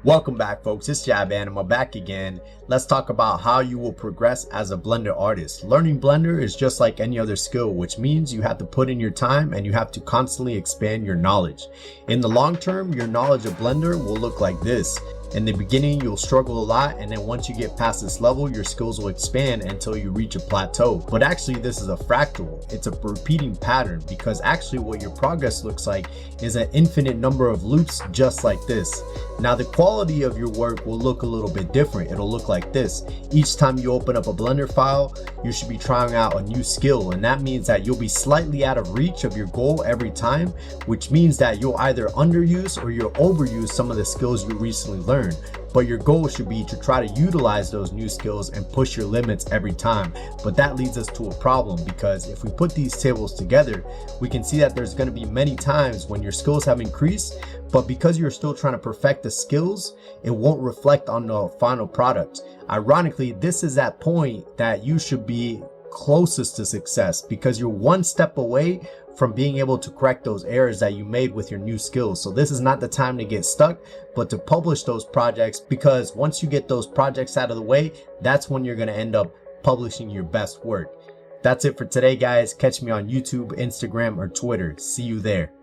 Welcome back, folks. It's Jab Anima back again. Let's talk about how you will progress as a Blender artist. Learning Blender is just like any other skill, which means you have to put in your time and you have to constantly expand your knowledge. In the long term, your knowledge of Blender will look like this. In the beginning, you'll struggle a lot, and then once you get past this level, your skills will expand until you reach a plateau. But actually, this is a fractal. It's a repeating pattern, because actually what your progress looks like is an infinite number of loops just like this. Now, the quality of your work will look a little bit different. It'll look like this. Each time you open up a Blender file, you should be trying out a new skill, and that means that you'll be slightly out of reach of your goal every time, which means that you'll either underuse or you'll overuse some of the skills you recently learned. But your goal should be to try to utilize those new skills and push your limits every time. But that leads us to a problem, because if we put these tables together, we can see that there's going to be many times when your skills have increased, but because you're still trying to perfect the skills, it won't reflect on the final product. Ironically, this is that point that you should be closest to success, because you're one step away from being able to correct those errors that you made with your new skills. So this is not the time to get stuck, but to publish those projects, because once you get those projects out of the way, that's when you're going to end up publishing your best work. That's it for today, guys. Catch me on YouTube, Instagram, or Twitter. See you there.